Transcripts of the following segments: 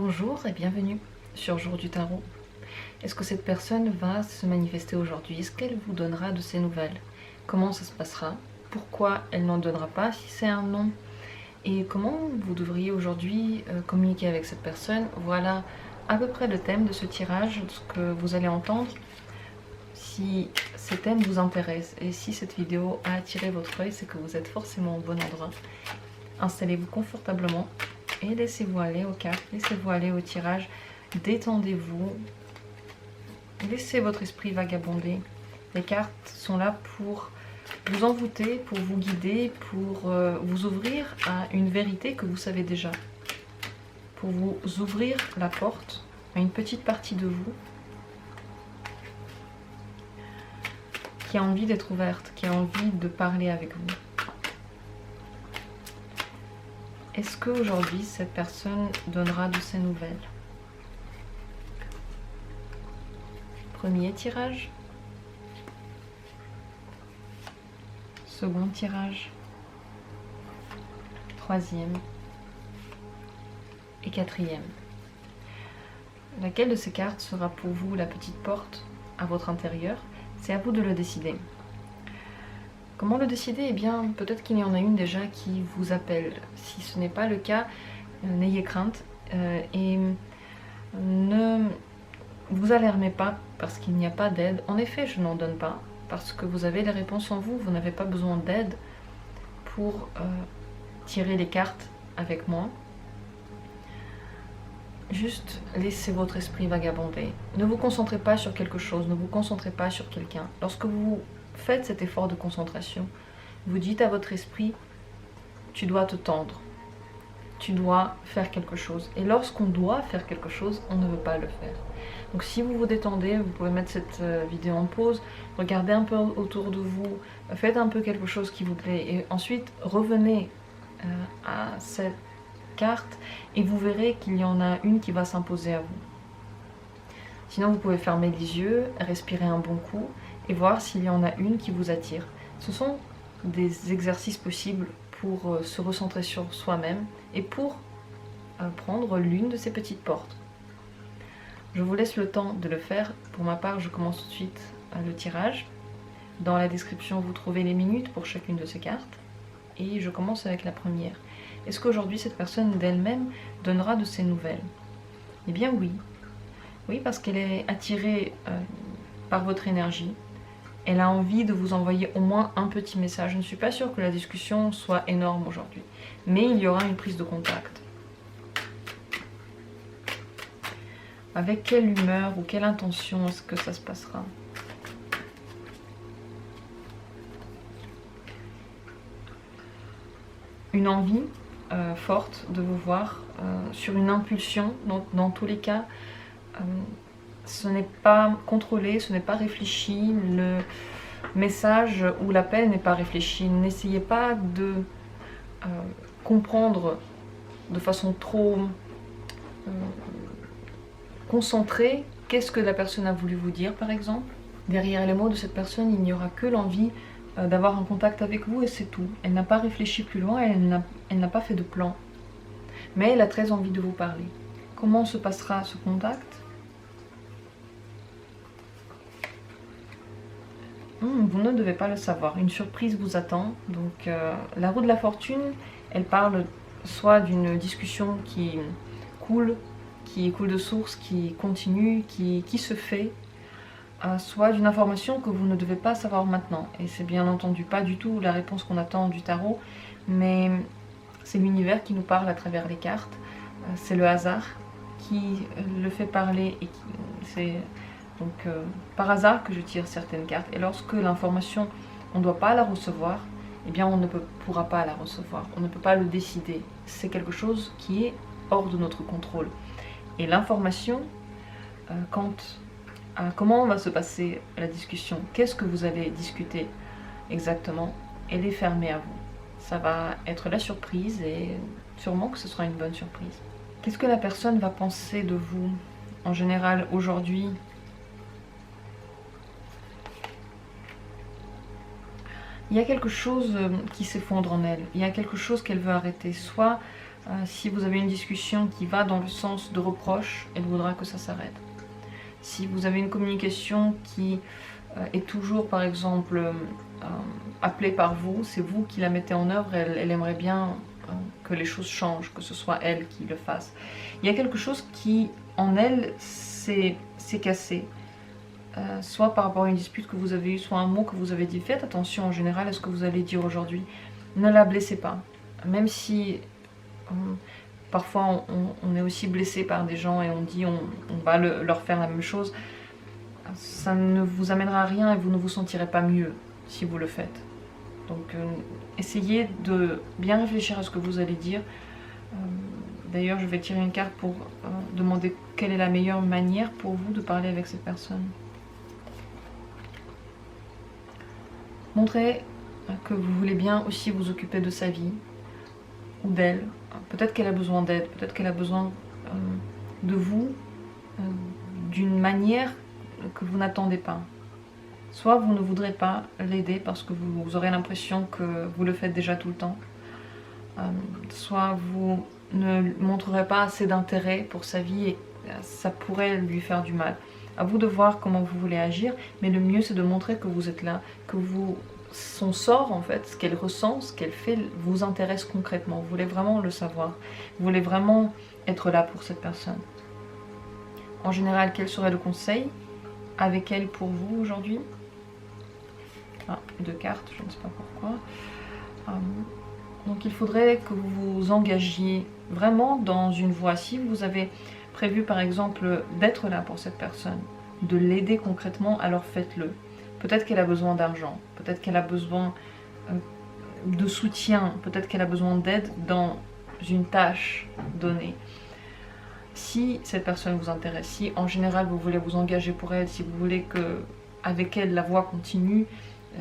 Bonjour et bienvenue sur Jour du Tarot. Est-ce que cette personne va se manifester aujourd'hui? Est-ce qu'elle vous donnera de ses nouvelles? Comment ça se passera? Pourquoi elle n'en donnera pas si c'est un non? Et comment vous devriez aujourd'hui communiquer avec cette personne? Voilà à peu près le thème de ce tirage, ce que vous allez entendre. Si ces thèmes vous intéressent et si cette vidéo a attiré votre œil, c'est que vous êtes forcément au bon endroit. Installez-vous confortablement et laissez-vous aller aux cartes, laissez-vous aller au tirage, détendez-vous, laissez votre esprit vagabonder. Les cartes sont là pour vous envoûter, pour vous guider, pour vous ouvrir à une vérité que vous savez déjà, pour vous ouvrir la porte à une petite partie de vous qui a envie d'être ouverte, qui a envie de parler avec vous. Est-ce qu'aujourd'hui, cette personne donnera de ses nouvelles? Premier tirage. Second tirage. Troisième. Et quatrième. Laquelle de ces cartes sera pour vous la petite porte à votre intérieur? C'est à vous de le décider. Comment le décider? Eh bien, peut-être qu'il y en a une déjà qui vous appelle. Si ce n'est pas le cas, n'ayez crainte et ne vous alarmez pas parce qu'il n'y a pas d'aide. En effet, je n'en donne pas parce que vous avez les réponses en vous. Vous n'avez pas besoin d'aide pour tirer les cartes avec moi. Juste laissez votre esprit vagabonder. Ne vous concentrez pas sur quelque chose, ne vous concentrez pas sur quelqu'un. Lorsque vous faites cet effort de concentration, vous dites à votre esprit, tu dois te tendre, tu dois faire quelque chose. Et lorsqu'on doit faire quelque chose, on ne veut pas le faire. Donc si vous vous détendez, vous pouvez mettre cette vidéo en pause, regardez un peu autour de vous, faites un peu quelque chose qui vous plaît et ensuite revenez à cette carte et vous verrez qu'il y en a une qui va s'imposer à vous. Sinon vous pouvez fermer les yeux, respirer un bon coup et voir s'il y en a une qui vous attire. Ce sont des exercices possibles pour se recentrer sur soi-même et pour prendre l'une de ces petites portes. Je vous laisse le temps de le faire. Pour ma part, je commence tout de suite le tirage. Dans la description, vous trouvez les minutes pour chacune de ces cartes. Et je commence avec la première. Est-ce qu'aujourd'hui, cette personne d'elle-même donnera de ses nouvelles? Eh bien oui. Oui, parce qu'elle est attirée par votre énergie. Elle a envie de vous envoyer au moins un petit message. Je ne suis pas sûre que la discussion soit énorme aujourd'hui. Mais il y aura une prise de contact. Avec quelle humeur ou quelle intention est-ce que ça se passera? Une envie forte de vous voir sur une impulsion. Dans tous les cas, ce n'est pas contrôlé, ce n'est pas réfléchi. Le message ou l'appel n'est pas réfléchi. N'essayez pas de comprendre de façon trop concentrée qu'est-ce que la personne a voulu vous dire, par exemple. Derrière les mots de cette personne, il n'y aura que l'envie d'avoir un contact avec vous et c'est tout. Elle n'a pas réfléchi plus loin, elle n'a pas fait de plan. Mais elle a très envie de vous parler. Comment se passera ce contact? Vous ne devez pas le savoir. Une surprise vous attend. Donc la roue de la fortune, elle parle soit d'une discussion qui coule de source, qui continue, qui se fait, soit d'une information que vous ne devez pas savoir maintenant. Et c'est bien entendu pas du tout la réponse qu'on attend du tarot, mais c'est l'univers qui nous parle à travers les cartes. C'est le hasard qui le fait parler et c'est donc par hasard que je tire certaines cartes. Et lorsque l'information, on ne doit pas la recevoir, eh bien on ne pourra pas la recevoir. On ne peut pas le décider. C'est quelque chose qui est hors de notre contrôle. Et l'information, comment va se passer la discussion, qu'est-ce que vous allez discuter exactement, elle est fermée à vous. Ça va être la surprise et sûrement que ce sera une bonne surprise. Qu'est-ce que la personne va penser de vous en général aujourd'hui? Il y a quelque chose qui s'effondre en elle, il y a quelque chose qu'elle veut arrêter, soit Si vous avez une discussion qui va dans le sens de reproche, elle voudra que ça s'arrête. Si vous avez une communication qui est toujours, par exemple, appelée par vous, c'est vous qui la mettez en œuvre, elle aimerait bien que les choses changent, que ce soit elle qui le fasse. Il y a quelque chose qui, en elle, s'est cassé. Soit par rapport à une dispute que vous avez eue, soit un mot que vous avez dit. Faites attention en général à ce que vous allez dire aujourd'hui. Ne la blessez pas. Même si parfois on est aussi blessé par des gens et on dit on va leur faire la même chose, ça ne vous amènera à rien et vous ne vous sentirez pas mieux si vous le faites. Donc essayez de bien réfléchir à ce que vous allez dire. D'ailleurs, je vais tirer une carte pour demander quelle est la meilleure manière pour vous de parler avec cette personne. Montrez que vous voulez bien aussi vous occuper de sa vie ou d'elle. Peut-être qu'elle a besoin d'aide, peut-être qu'elle a besoin de vous d'une manière que vous n'attendez pas. Soit vous ne voudrez pas l'aider parce que vous aurez l'impression que vous le faites déjà tout le temps. Soit vous ne montrerez pas assez d'intérêt pour sa vie et ça pourrait lui faire du mal. À vous de voir comment vous voulez agir, mais le mieux c'est de montrer que vous êtes là, que son sort en fait, ce qu'elle ressent, ce qu'elle fait vous intéresse concrètement. Vous voulez vraiment le savoir, vous voulez vraiment être là pour cette personne. En général, quel serait le conseil avec elle pour vous aujourd'hui? Deux cartes, je ne sais pas pourquoi. Donc il faudrait que vous vous engagiez vraiment dans une voie. Si vous avez prévu par exemple d'être là pour cette personne, de l'aider concrètement, alors faites-le. Peut-être qu'elle a besoin d'argent, peut-être qu'elle a besoin de soutien, peut-être qu'elle a besoin d'aide dans une tâche donnée. Si cette personne vous intéresse, si en général vous voulez vous engager pour elle, si vous voulez que avec elle la voie continue,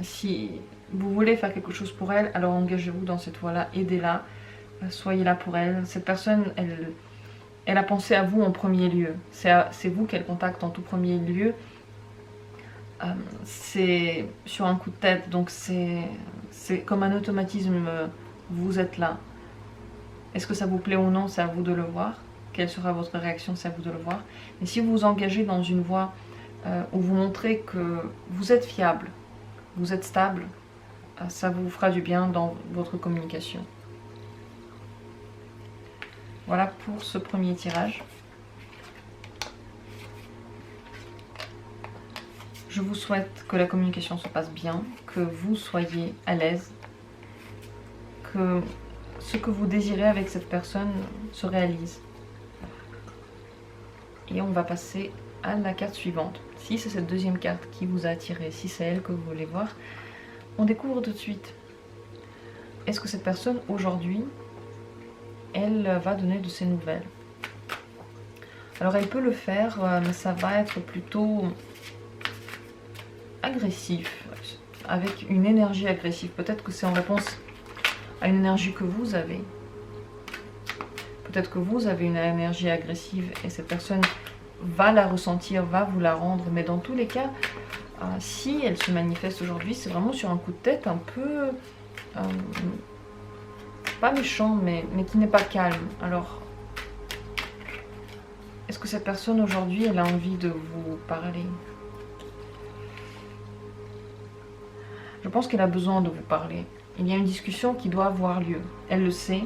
si vous voulez faire quelque chose pour elle, alors engagez-vous dans cette voie-là, aidez-la, soyez là pour elle. Cette personne, elle a pensé à vous en premier lieu. C'est vous qu'elle contacte en tout premier lieu. C'est sur un coup de tête, donc c'est comme un automatisme, vous êtes là. Est-ce que ça vous plaît ou non, c'est à vous de le voir. Quelle sera votre réaction, c'est à vous de le voir. Mais si vous vous engagez dans une voie où vous montrez que vous êtes fiable, vous êtes stable, ça vous fera du bien dans votre communication. Voilà pour ce premier tirage. Je vous souhaite que la communication se passe bien, que vous soyez à l'aise, que ce que vous désirez avec cette personne se réalise. Et on va passer à la carte suivante. Si c'est cette deuxième carte qui vous a attiré, si c'est elle que vous voulez voir, on découvre tout de suite. Est-ce que cette personne aujourd'hui, elle va donner de ses nouvelles? Alors elle peut le faire, mais ça va être plutôt agressif, avec une énergie agressive. Peut-être que c'est en réponse à une énergie que vous avez. Peut-être que vous avez une énergie agressive et cette personne va la ressentir, va vous la rendre. Mais dans tous les cas, si elle se manifeste aujourd'hui, c'est vraiment sur un coup de tête un peu... pas méchant, mais qui n'est pas calme. Alors, est-ce que cette personne aujourd'hui, elle a envie de vous parler? Je pense qu'elle a besoin de vous parler. Il y a une discussion qui doit avoir lieu. Elle le sait.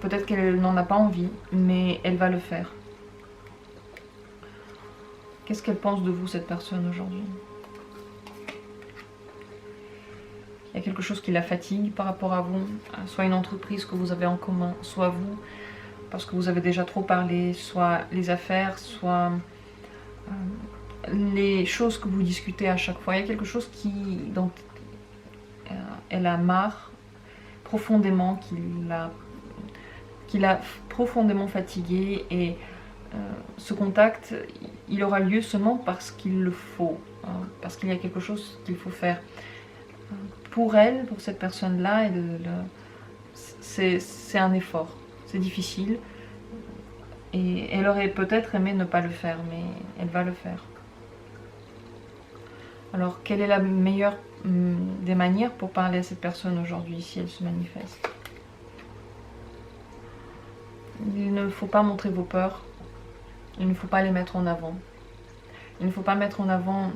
Peut-être qu'elle n'en a pas envie, mais elle va le faire. Qu'est-ce qu'elle pense de vous, cette personne, aujourd'hui? Il y a quelque chose qui la fatigue par rapport à vous, soit une entreprise que vous avez en commun, soit vous, parce que vous avez déjà trop parlé, soit les affaires, soit les choses que vous discutez à chaque fois. Il y a quelque chose dont elle a marre profondément, qui l'a profondément fatiguée, et ce contact, il aura lieu seulement parce qu'il le faut, parce qu'il y a quelque chose qu'il faut faire. Pour elle, pour cette personne-là, c'est un effort, c'est difficile. Et elle aurait peut-être aimé ne pas le faire, mais elle va le faire. Alors, quelle est la meilleure des manières pour parler à cette personne aujourd'hui, si elle se manifeste? Il ne faut pas montrer vos peurs, il ne faut pas les mettre en avant. Il ne faut pas mettre en avant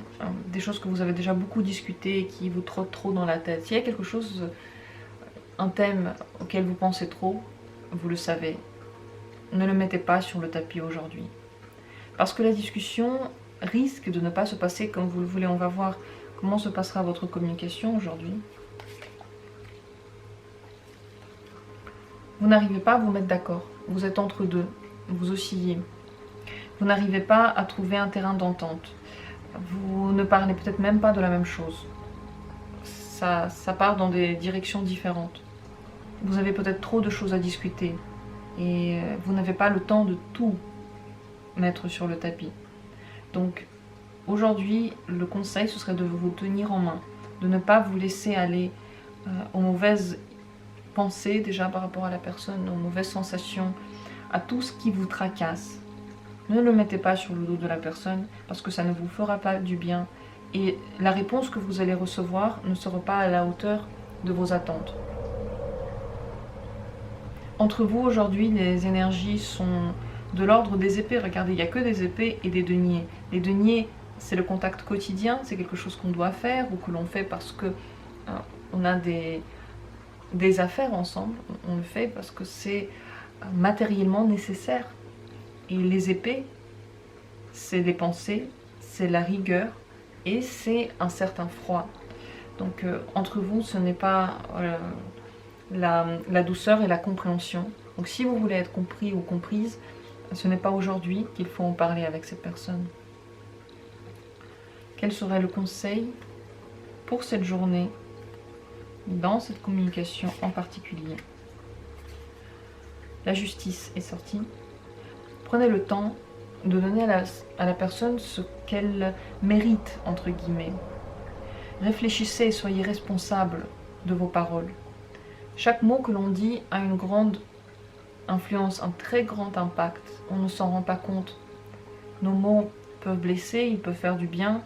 des choses que vous avez déjà beaucoup discutées et qui vous trottent trop dans la tête. S'il y a quelque chose, un thème auquel vous pensez trop, vous le savez. Ne le mettez pas sur le tapis aujourd'hui. Parce que la discussion risque de ne pas se passer comme vous le voulez. On va voir comment se passera votre communication aujourd'hui. Vous n'arrivez pas à vous mettre d'accord. Vous êtes entre deux. Vous oscillez. Vous n'arrivez pas à trouver un terrain d'entente. Vous ne parlez peut-être même pas de la même chose. Ça part dans des directions différentes. Vous avez peut-être trop de choses à discuter. Et vous n'avez pas le temps de tout mettre sur le tapis. Donc aujourd'hui, le conseil, ce serait de vous tenir en main. De ne pas vous laisser aller aux mauvaises pensées déjà par rapport à la personne, aux mauvaises sensations, à tout ce qui vous tracasse. Ne le mettez pas sur le dos de la personne parce que ça ne vous fera pas du bien. Et la réponse que vous allez recevoir ne sera pas à la hauteur de vos attentes. Entre vous aujourd'hui, les énergies sont de l'ordre des épées. Regardez, il n'y a que des épées et des deniers. Les deniers, c'est le contact quotidien, c'est quelque chose qu'on doit faire ou que l'on fait parce que on a des affaires ensemble. On le fait parce que c'est matériellement nécessaire. Et les épées, c'est des pensées, c'est la rigueur et c'est un certain froid. Donc entre vous, ce n'est pas la douceur et la compréhension. Donc si vous voulez être compris ou comprise, ce n'est pas aujourd'hui qu'il faut en parler avec cette personne. Quel serait le conseil pour cette journée, dans cette communication en particulier? La justice est sortie. Prenez le temps de donner à la personne ce qu'elle mérite, entre guillemets. Réfléchissez et soyez responsable de vos paroles. Chaque mot que l'on dit a une grande influence, un très grand impact. On ne s'en rend pas compte. Nos mots peuvent blesser, ils peuvent faire du bien.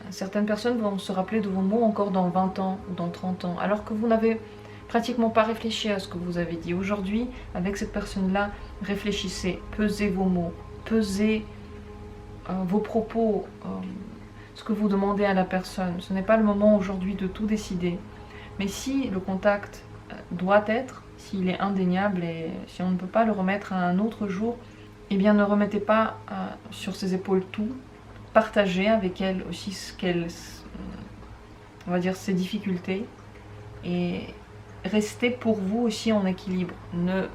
Certaines personnes vont se rappeler de vos mots encore dans 20 ans ou dans 30 ans, alors que vous n'avez pratiquement pas réfléchi à ce que vous avez dit. Aujourd'hui, avec cette personne-là, réfléchissez, pesez vos mots, pesez vos propos, ce que vous demandez à la personne. Ce n'est pas le moment aujourd'hui de tout décider. Mais si le contact doit être, s'il est indéniable et si on ne peut pas le remettre à un autre jour, eh bien ne remettez pas sur ses épaules tout. Partagez avec elle aussi on va dire ses difficultés et restez pour vous aussi en équilibre. Ne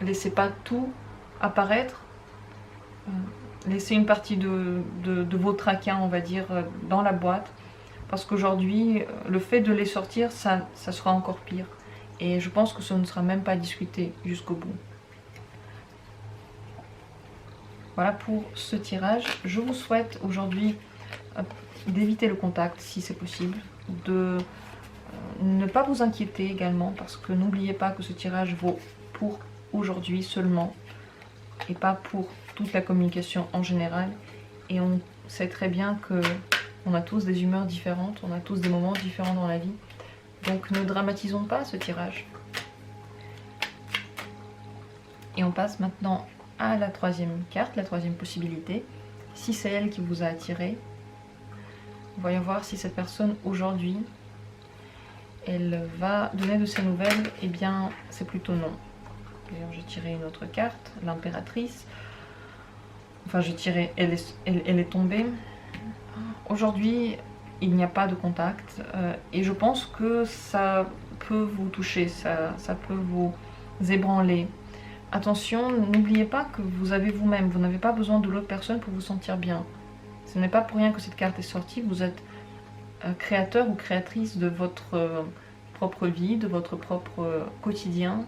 laissez pas tout apparaître. Laissez une partie de vos traquins, on va dire, dans la boîte. Parce qu'aujourd'hui, le fait de les sortir, ça sera encore pire. Et je pense que ce ne sera même pas discuté jusqu'au bout. Voilà pour ce tirage. Je vous souhaite aujourd'hui d'éviter le contact si c'est possible. De ne pas vous inquiéter également parce que n'oubliez pas que ce tirage vaut pour aujourd'hui seulement et pas pour toute la communication en général. Et on sait très bien que on a tous des humeurs différentes, on a tous des moments différents dans la vie. Donc ne dramatisons pas ce tirage. Et on passe maintenant à la troisième carte, la troisième possibilité. Si c'est elle qui vous a attiré, voyons voir si cette personne aujourd'hui, elle va donner de ses nouvelles. Eh bien, c'est plutôt non. D'ailleurs, j'ai tiré une autre carte, l'impératrice. Enfin, j'ai tiré, elle est tombée. Aujourd'hui, il n'y a pas de contact et je pense que ça peut vous toucher, ça peut vous ébranler. Attention, n'oubliez pas que vous avez vous-même, vous n'avez pas besoin de l'autre personne pour vous sentir bien. Ce n'est pas pour rien que cette carte est sortie, vous êtes créateur ou créatrice de votre propre vie, de votre propre quotidien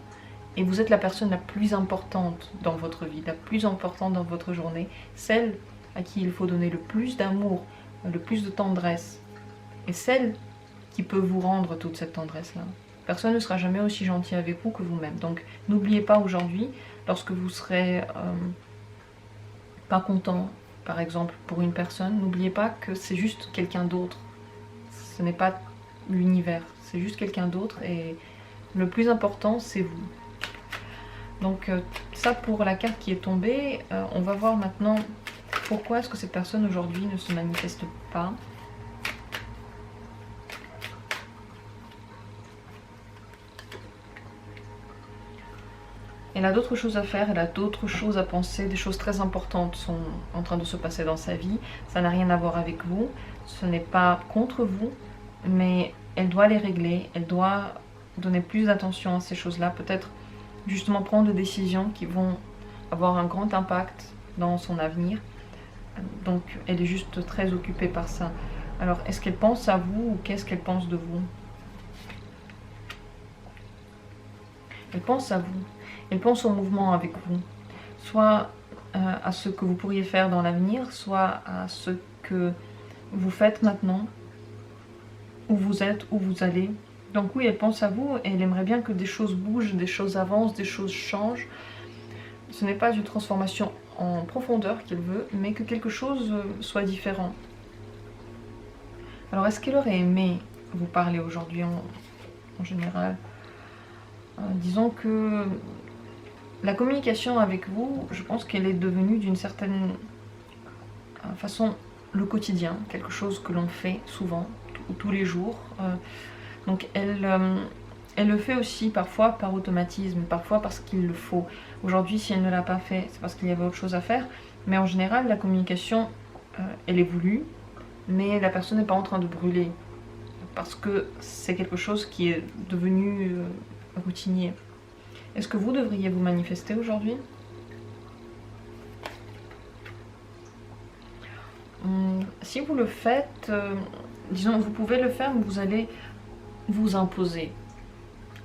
et vous êtes la personne la plus importante dans votre vie, la plus importante dans votre journée, celle à qui il faut donner le plus d'amour, le plus de tendresse et celle qui peut vous rendre toute cette tendresse-là. Personne ne sera jamais aussi gentil avec vous que vous-même. Donc n'oubliez pas aujourd'hui, lorsque vous serez pas content, par exemple, pour une personne, n'oubliez pas que c'est juste quelqu'un d'autre. Ce n'est pas l'univers, c'est juste quelqu'un d'autre et le plus important, c'est vous. Donc ça pour la carte qui est tombée, on va voir maintenant pourquoi est-ce que cette personne aujourd'hui ne se manifeste pas. Elle a d'autres choses à faire, elle a d'autres choses à penser, des choses très importantes sont en train de se passer dans sa vie. Ça n'a rien à voir avec vous, ce n'est pas contre vous, mais elle doit les régler, elle doit donner plus d'attention à ces choses-là, peut-être justement prendre des décisions qui vont avoir un grand impact dans son avenir. Donc elle est juste très occupée par ça. Alors est-ce qu'elle pense à vous ou qu'est-ce qu'elle pense de vous? Elle pense à vous, elle pense au mouvement avec vous, soit à ce que vous pourriez faire dans l'avenir, soit à ce que vous faites maintenant, où vous êtes, où vous allez. Donc oui, elle pense à vous et elle aimerait bien que des choses bougent, des choses avancent, des choses changent. Ce n'est pas une transformation en profondeur qu'elle veut, mais que quelque chose soit différent. Alors est-ce qu'elle aurait aimé vous parler aujourd'hui en général? Disons que la communication avec vous, je pense qu'elle est devenue d'une certaine façon le quotidien, quelque chose que l'on fait souvent, tous les jours. Donc elle le fait aussi parfois par automatisme, parfois parce qu'il le faut. Aujourd'hui, si elle ne l'a pas fait, c'est parce qu'il y avait autre chose à faire. Mais en général, la communication, elle est voulue, mais la personne n'est pas en train de brûler. Parce que c'est quelque chose qui est devenu routinier. Est-ce que vous devriez vous manifester aujourd'hui? Si vous le faites, disons, vous pouvez le faire, mais vous allez vous imposer.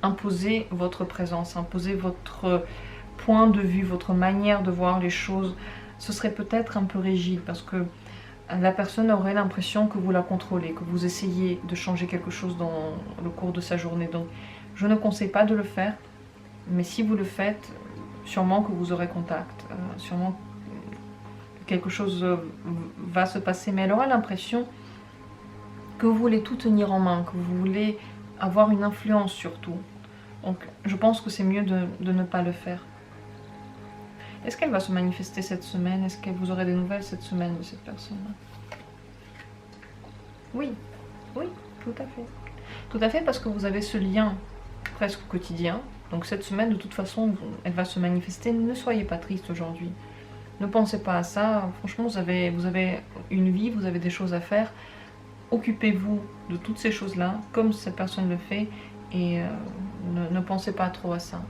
Imposer votre présence, imposer votre point de vue, votre manière de voir les choses. Ce serait peut-être un peu rigide parce que la personne aurait l'impression que vous la contrôlez, que vous essayez de changer quelque chose dans le cours de sa journée. Donc je ne conseille pas de le faire, mais si vous le faites, sûrement que vous aurez contact, sûrement quelque chose va se passer, mais elle aura l'impression que vous voulez tout tenir en main, que vous voulez avoir une influence sur tout. Donc je pense que c'est mieux de ne pas le faire. Est-ce qu'elle va se manifester cette semaine? Est-ce que vous aurez des nouvelles cette semaine de cette personne-là? Oui, oui, tout à fait. Tout à fait, parce que vous avez ce lien presque quotidien. Donc cette semaine, de toute façon, elle va se manifester. Ne soyez pas triste aujourd'hui. Ne pensez pas à ça. Franchement, vous avez une vie, vous avez des choses à faire. Occupez-vous de toutes ces choses-là, comme cette personne le fait, et ne pensez pas trop à ça.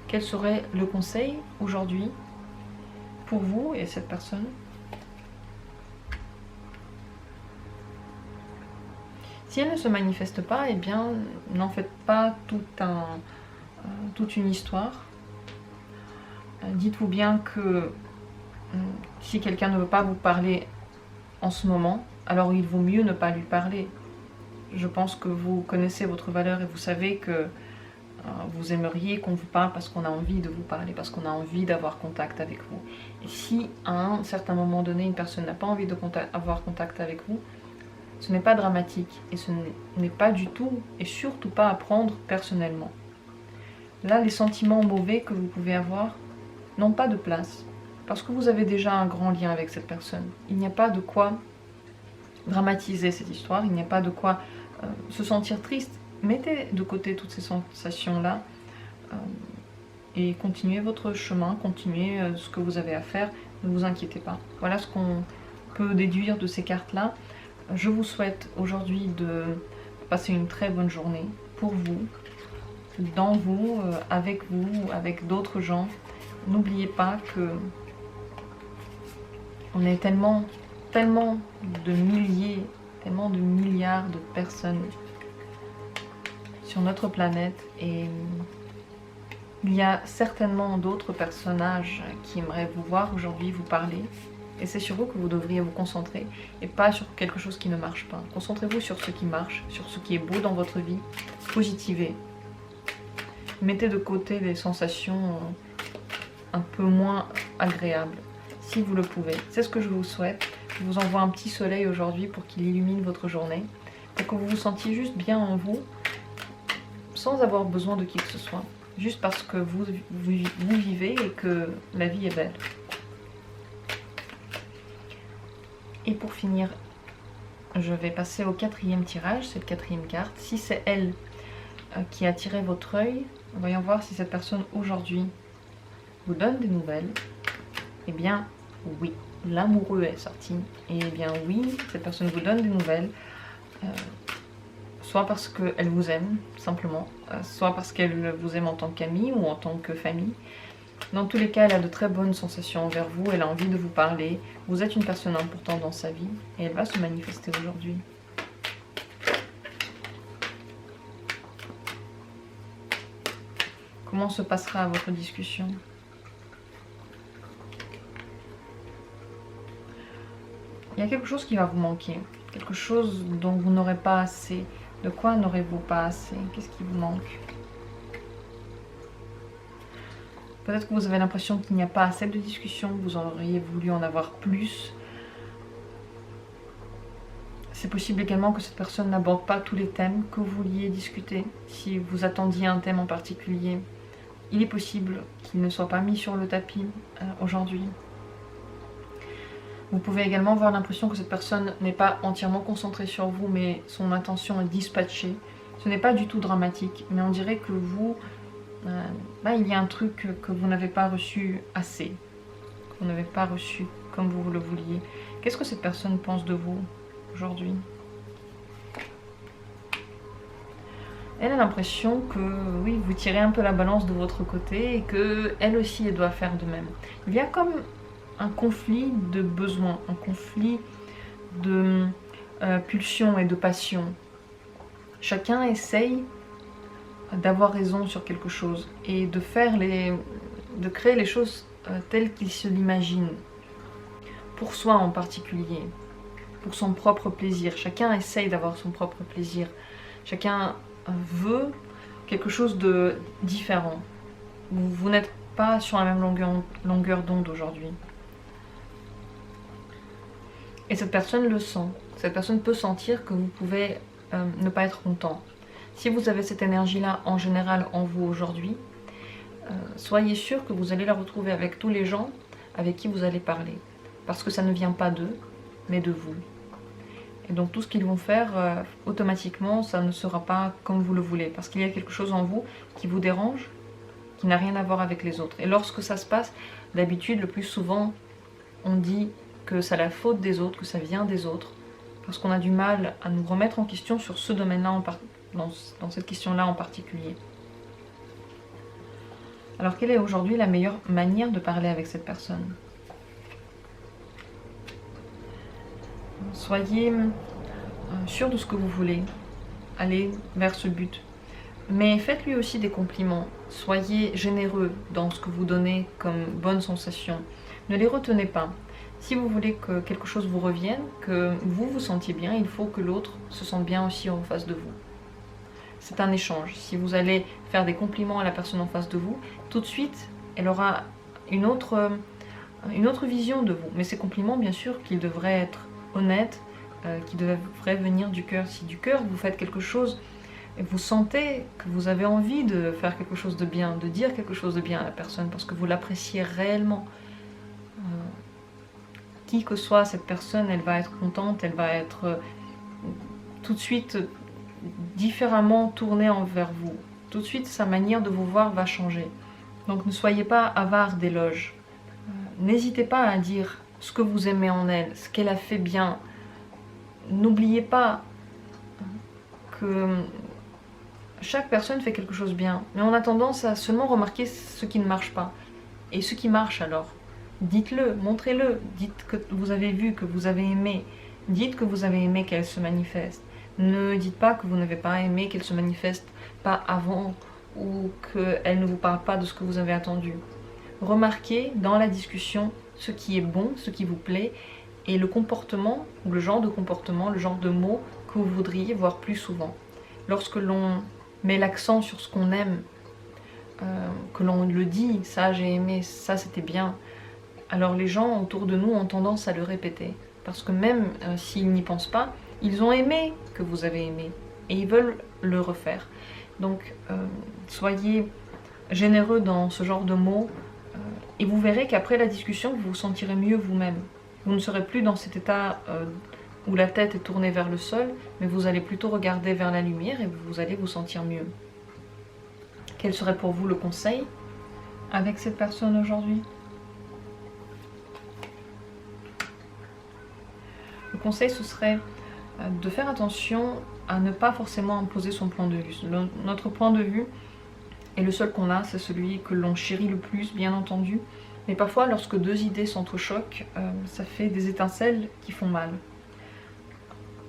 Quel serait le conseil aujourd'hui pour vous et cette personne? Si elle ne se manifeste pas, eh bien, n'en faites pas toute une histoire. Dites-vous bien que si quelqu'un ne veut pas vous parler en ce moment, alors il vaut mieux ne pas lui parler. Je pense que vous connaissez votre valeur et vous savez que vous aimeriez qu'on vous parle parce qu'on a envie de vous parler, parce qu'on a envie d'avoir contact avec vous. Et si à un certain moment donné, une personne n'a pas envie d'avoir contact avec vous, ce n'est pas dramatique et ce n'est pas du tout et surtout pas à prendre personnellement. Là, les sentiments mauvais que vous pouvez avoir n'ont pas de place parce que vous avez déjà un grand lien avec cette personne. Il n'y a pas de quoi dramatiser cette histoire, il n'y a pas de quoi se sentir triste. Mettez de côté toutes ces sensations-là et continuez votre chemin, continuez ce que vous avez à faire, ne vous inquiétez pas. Voilà ce qu'on peut déduire de ces cartes-là. Je vous souhaite aujourd'hui de passer une très bonne journée pour vous, dans vous, avec d'autres gens. N'oubliez pas que on est tellement de milliers, tellement de milliards de personnes sur notre planète et il y a certainement d'autres personnages qui aimeraient vous voir aujourd'hui, vous parler. Et c'est sur vous que vous devriez vous concentrer et pas sur quelque chose qui ne marche pas. Concentrez-vous sur ce qui marche, sur ce qui est beau dans votre vie. Positivez. Mettez de côté les sensations un peu moins agréables, si vous le pouvez. C'est ce que je vous souhaite. Je vous envoie un petit soleil aujourd'hui pour qu'il illumine votre journée, pour que vous vous sentiez juste bien en vous, sans avoir besoin de qui que ce soit. juste parce que vous vivez et que la vie est belle. Et pour finir, je vais passer au 4e tirage, c'est le 4e carte. Si c'est elle qui a attiré votre œil, voyons voir si cette personne aujourd'hui vous donne des nouvelles. Eh bien, oui, l'amoureux est sorti. Et eh bien oui, cette personne vous donne des nouvelles. Soit parce qu'elle vous aime, simplement, soit parce qu'elle vous aime en tant qu'amie ou en tant que famille. Dans tous les cas, elle a de très bonnes sensations envers vous, elle a envie de vous parler. Vous êtes une personne importante dans sa vie et elle va se manifester aujourd'hui. Comment se passera votre discussion? Il y a quelque chose qui va vous manquer, quelque chose dont vous n'aurez pas assez. De quoi n'aurez-vous pas assez? Qu'est-ce qui vous manque? Peut-être que vous avez l'impression qu'il n'y a pas assez de discussion, vous auriez voulu en avoir plus. C'est possible également que cette personne n'aborde pas tous les thèmes que vous vouliez discuter. Si vous attendiez un thème en particulier, il est possible qu'il ne soit pas mis sur le tapis aujourd'hui. Vous pouvez également avoir l'impression que cette personne n'est pas entièrement concentrée sur vous, mais son attention est dispatchée. Ce n'est pas du tout dramatique, mais on dirait que vous, là il y a un truc que vous n'avez pas reçu assez, que vous n'avez pas reçu comme vous le vouliez. Qu'est-ce que cette personne pense de vous aujourd'hui? Elle a l'impression que, oui, vous tirez un peu la balance de votre côté et que elle aussi, elle doit faire de même. Il y a comme un conflit de besoins, un conflit de pulsion et de passion. Chacun essaye d'avoir raison sur quelque chose et de créer les choses telles qu'il se l'imagine. Pour soi en particulier, pour son propre plaisir. Chacun essaye d'avoir son propre plaisir. Chacun veut quelque chose de différent. Vous n'êtes pas sur la même longueur d'onde aujourd'hui. Et cette personne le sent. Cette personne peut sentir que vous pouvez ne pas être content. Si vous avez cette énergie-là en général en vous aujourd'hui, soyez sûr que vous allez la retrouver avec tous les gens avec qui vous allez parler. Parce que ça ne vient pas d'eux, mais de vous. Et donc tout ce qu'ils vont faire, automatiquement, ça ne sera pas comme vous le voulez. Parce qu'il y a quelque chose en vous qui vous dérange, qui n'a rien à voir avec les autres. Et lorsque ça se passe, d'habitude, le plus souvent, on dit que c'est la faute des autres, que ça vient des autres, parce qu'on a du mal à nous remettre en question sur ce domaine-là, dans cette question-là en particulier. Alors quelle est aujourd'hui la meilleure manière de parler avec cette personne? Soyez sûr de ce que vous voulez, allez vers ce but. Mais faites-lui aussi des compliments, soyez généreux dans ce que vous donnez comme bonne sensation. Ne les retenez pas. Si vous voulez que quelque chose vous revienne, que vous vous sentiez bien, il faut que l'autre se sente bien aussi en face de vous. C'est un échange. Si vous allez faire des compliments à la personne en face de vous, tout de suite, elle aura une autre vision de vous. Mais ces compliments, bien sûr, qu'ils devraient être honnêtes, qui devraient venir du cœur. Si du cœur, vous faites quelque chose et vous sentez que vous avez envie de faire quelque chose de bien, de dire quelque chose de bien à la personne, parce que vous l'appréciez réellement, qui que soit cette personne, elle va être contente, elle va être tout de suite différemment tournée envers vous. Tout de suite, sa manière de vous voir va changer. Donc ne soyez pas avare d'éloges. N'hésitez pas à dire ce que vous aimez en elle, ce qu'elle a fait bien. N'oubliez pas que chaque personne fait quelque chose bien, mais on a tendance à seulement remarquer ce qui ne marche pas. Et ce qui marche alors, dites-le, montrez-le, dites que vous avez vu, que vous avez aimé, dites que vous avez aimé qu'elle se manifeste. Ne dites pas que vous n'avez pas aimé qu'elle se manifeste pas avant ou qu'elle ne vous parle pas de ce que vous avez attendu. Remarquez dans la discussion ce qui est bon, ce qui vous plaît et le comportement, ou le genre de comportement, le genre de mots que vous voudriez voir plus souvent. Lorsque l'on met l'accent sur ce qu'on aime, que l'on le dit, ça j'ai aimé, ça c'était bien, alors les gens autour de nous ont tendance à le répéter. Parce que même s'ils n'y pensent pas, ils ont aimé que vous avez aimé et ils veulent le refaire. Donc soyez généreux dans ce genre de mots, et vous verrez qu'après la discussion, vous vous sentirez mieux vous-même. Vous ne serez plus dans cet état où la tête est tournée vers le sol, mais vous allez plutôt regarder vers la lumière et vous allez vous sentir mieux. Quel serait pour vous le conseil avec cette personne aujourd'hui? Le conseil, ce serait de faire attention à ne pas forcément imposer son point de vue. Notre point de vue est le seul qu'on a, c'est celui que l'on chérit le plus, bien entendu. Mais parfois, lorsque deux idées s'entrechoquent, ça fait des étincelles qui font mal.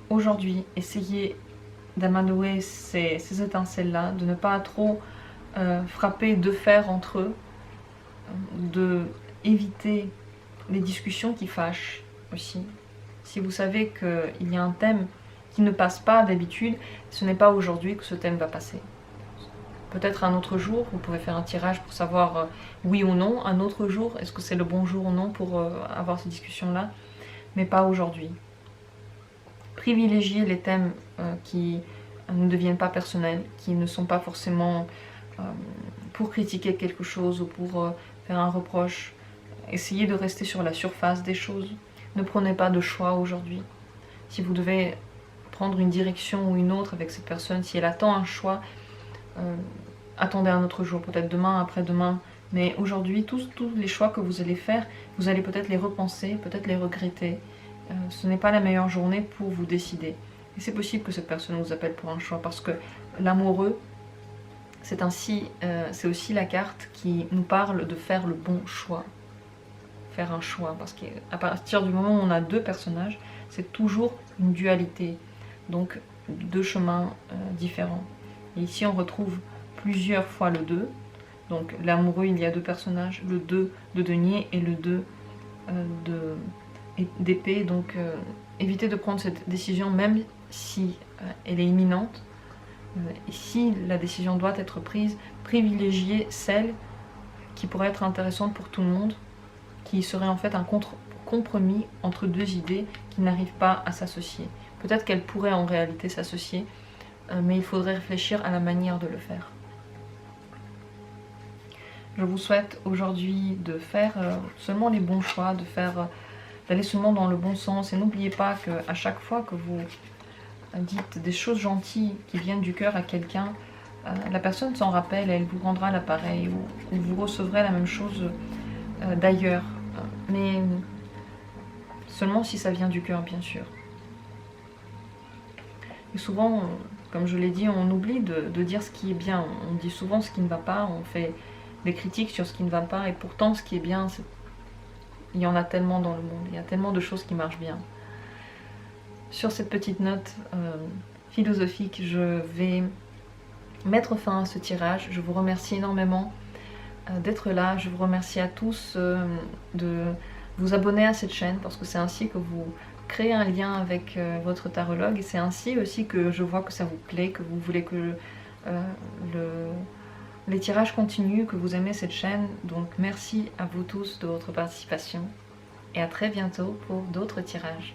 Aujourd'hui, essayez d'amadouer ces étincelles-là, de ne pas trop frapper deux fers entre eux, de éviter les discussions qui fâchent aussi. Si vous savez qu'il y a un thème qui ne passe pas d'habitude, ce n'est pas aujourd'hui que ce thème va passer. Peut-être un autre jour, vous pouvez faire un tirage pour savoir oui ou non. Un autre jour, est-ce que c'est le bon jour ou non pour avoir ces discussions-là, mais pas aujourd'hui. Privilégiez les thèmes qui ne deviennent pas personnels, qui ne sont pas forcément pour critiquer quelque chose ou pour faire un reproche. Essayez de rester sur la surface des choses. Ne prenez pas de choix aujourd'hui. Si vous devez prendre une direction ou une autre avec cette personne, si elle attend un choix, attendez un autre jour, peut-être demain, après-demain. Mais aujourd'hui, tous les choix que vous allez faire, vous allez peut-être les repenser, peut-être les regretter. Ce n'est pas la meilleure journée pour vous décider. Et c'est possible que cette personne vous appelle pour un choix, parce que l'amoureux, c'est aussi la carte qui nous parle de faire le bon choix. Faire un choix, parce qu'à partir du moment où on a deux personnages, c'est toujours une dualité, donc deux chemins différents. Et ici on retrouve plusieurs fois le 2, donc l'amoureux, il y a deux personnages, le 2 de denier et le 2 d'épée, donc évitez de prendre cette décision même si elle est imminente. Et si la décision doit être prise, privilégiez celle qui pourrait être intéressante pour tout le monde, qui serait en fait un compromis entre deux idées qui n'arrivent pas à s'associer. Peut-être qu'elles pourraient en réalité s'associer, mais il faudrait réfléchir à la manière de le faire. Je vous souhaite aujourd'hui de faire seulement les bons choix, d'aller seulement dans le bon sens. Et n'oubliez pas qu'à chaque fois que vous dites des choses gentilles qui viennent du cœur à quelqu'un, la personne s'en rappelle et elle vous rendra l'appareil, ou vous recevrez la même chose d'ailleurs. Mais seulement si ça vient du cœur, bien sûr. Et souvent, comme je l'ai dit, on oublie de dire ce qui est bien. On dit souvent ce qui ne va pas, on fait des critiques sur ce qui ne va pas, et pourtant ce qui est bien, il y en a tellement dans le monde, il y a tellement de choses qui marchent bien. Sur cette petite note philosophique, je vais mettre fin à ce tirage. Je vous remercie énormément d'être là. Je vous remercie à tous de vous abonner à cette chaîne, parce que c'est ainsi que vous créez un lien avec votre tarologue, et c'est ainsi aussi que je vois que ça vous plaît, que vous voulez que les tirages continuent, que vous aimez cette chaîne. Donc merci à vous tous de votre participation, et à très bientôt pour d'autres tirages.